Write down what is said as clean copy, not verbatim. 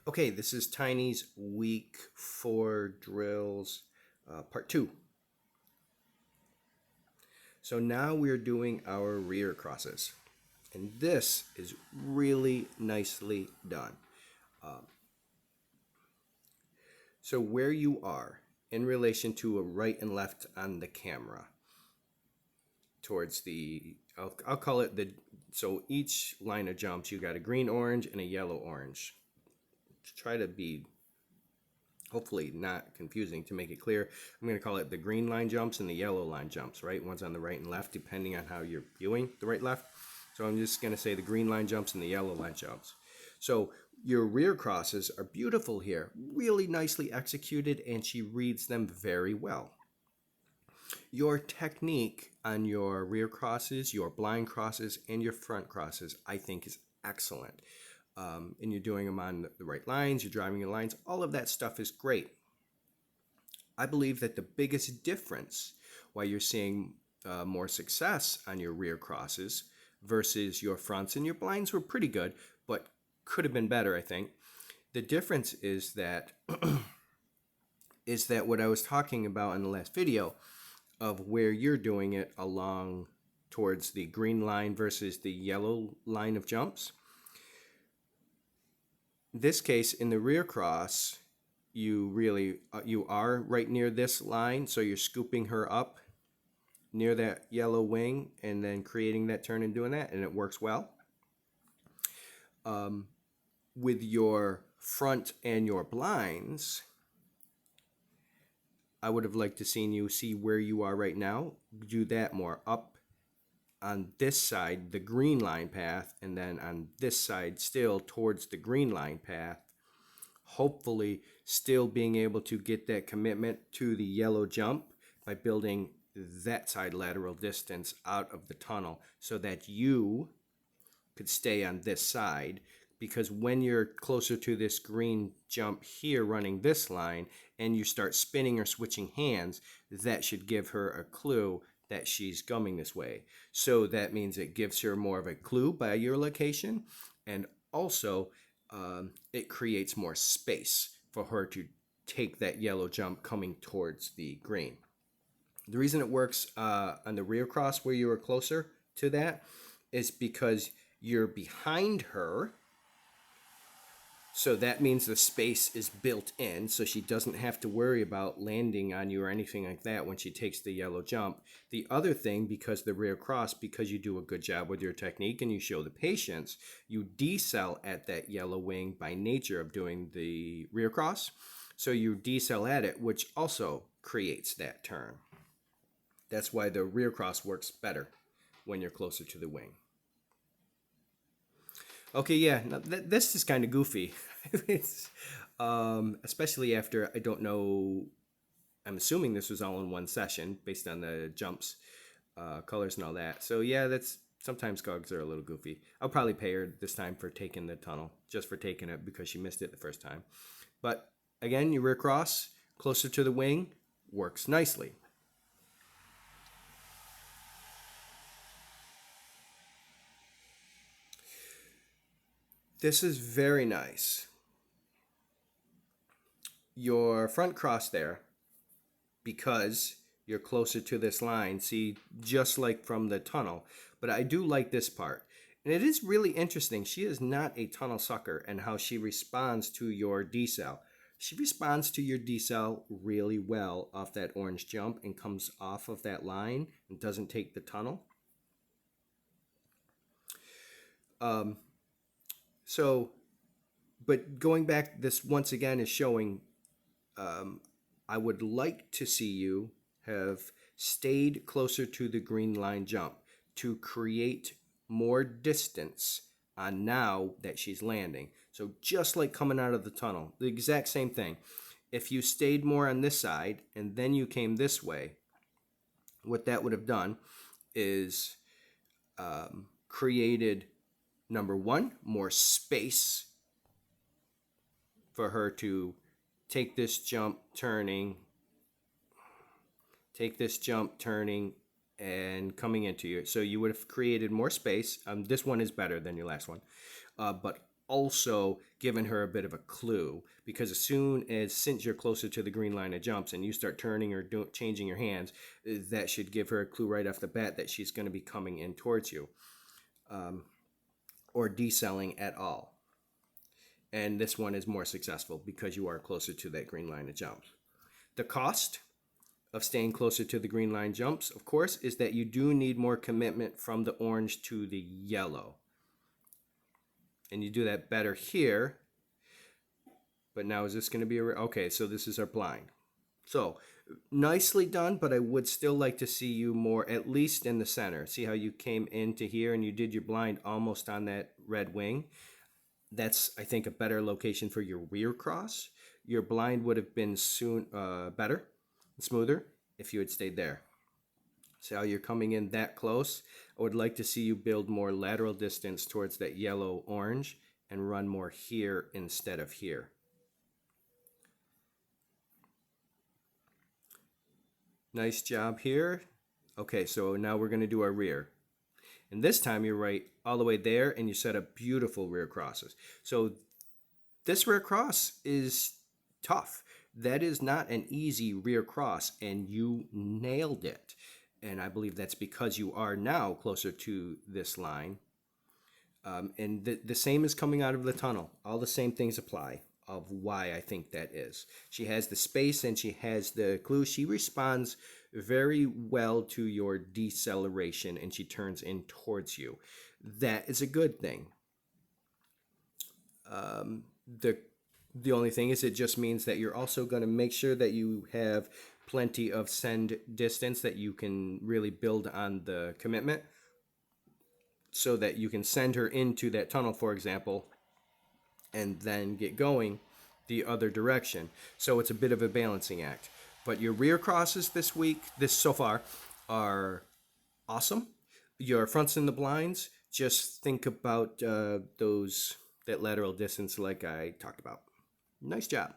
Okay, this is Tiny's week 4 drills, part 2. So now we're doing our rear crosses. And this is really nicely done. So where you are in relation to a right and left on the camera towards I'll call it so each line of jumps, you got a green orange and a yellow orange. Try to be hopefully not confusing to make it clear. I'm going to call it the green line jumps and the yellow line jumps, right? One's on the right and left, depending on how you're viewing the right left. So I'm just going to say the green line jumps and the yellow line jumps. So your rear crosses are beautiful here, really nicely executed, and she reads them very well. Your technique on your rear crosses, your blind crosses, and your front crosses, I think is excellent. And you're doing them on the right lines, you're driving your lines, all of that stuff is great. I believe that the biggest difference why you're seeing more success on your rear crosses versus your fronts, and your blinds were pretty good, but could have been better, I think. The difference is that what I was talking about in the last video of where you're doing it along towards the green line versus the yellow line of jumps. This case, in the rear cross, you are right near this line, so you're scooping her up near that yellow wing and then creating that turn and doing that, and it works well. With your front and your blinds, I would have liked to seen you see where you are right now, do that more up on this side, the green line path, and then on this side still towards the green line path, hopefully still being able to get that commitment to the yellow jump by building that side lateral distance out of the tunnel so that you could stay on this side, because when you're closer to this green jump here running this line and you start spinning or switching hands, that should give her a clue that she's coming this way. So that means it gives her more of a clue by your location, and also it creates more space for her to take that yellow jump coming towards the green. The reason it works on the rear cross where you are closer to that is because you're behind her. So that means the space is built in, so she doesn't have to worry about landing on you or anything like that when she takes the yellow jump. The other thing, because the rear cross, because you do a good job with your technique and you show the patience, you decel at that yellow wing by nature of doing the rear cross. So you decel at it, which also creates that turn. That's why the rear cross works better when you're closer to the wing. Okay, yeah, this is kind of goofy. It's, especially after, I don't know, I'm assuming this was all in one session based on the jumps, colors and all that. So yeah, that's sometimes cogs are a little goofy. I'll probably pay her this time for taking the tunnel, just for taking it because she missed it the first time. But again, your rear cross closer to the wing works nicely. This is very nice. Your front cross there, because you're closer to this line, see, just like from the tunnel. But I do like this part. And it is really interesting. She is not a tunnel sucker, and how she responds to your decel. She responds to your decel really well off that orange jump and comes off of that line and doesn't take the tunnel. So, but going back, this once again is showing I would like to see you have stayed closer to the green line jump to create more distance on now that she's landing. So just like coming out of the tunnel, the exact same thing. If you stayed more on this side and then you came this way, what that would have done is created, number one, more space for her to take this jump turning, and coming into you. So you would have created more space. This one is better than your last one. But also giving her a bit of a clue, because as soon as, since you're closer to the green line of jumps and you start turning or changing your hands, that should give her a clue right off the bat that she's going to be coming in towards you, or decelling at all. And this one is more successful because you are closer to that green line of jumps. The cost of staying closer to the green line jumps, of course, is that you do need more commitment from the orange to the yellow. And you do that better here. But now is this going to be okay, so this is our blind. So nicely done, but I would still like to see you more, at least in the center. See how you came into here and you did your blind almost on that red wing? That's, I think, a better location for your rear cross. Your blind would have been better, smoother, if you had stayed there. See how you're coming in that close? I would like to see you build more lateral distance towards that yellow-orange and run more here instead of here. Nice job here. Okay, so now we're going to do our rear. And this time you're right all the way there, and you set up beautiful rear crosses. So this rear cross is tough. That is not an easy rear cross, and you nailed it. And I believe that's because you are now closer to this line. And the same is coming out of the tunnel. All the same things apply of why I think that is. She has the space and she has the clue. She responds very well to your deceleration and she turns in towards you. That is a good thing. The only thing is it just means that you're also going to make sure that you have plenty of send distance, that you can really build on the commitment so that you can send her into that tunnel, for example, and then get going the other direction. So it's a bit of a balancing act. But your rear crosses this week, so far, are awesome. Your fronts in the blinds, just think about that lateral distance like I talked about. Nice job.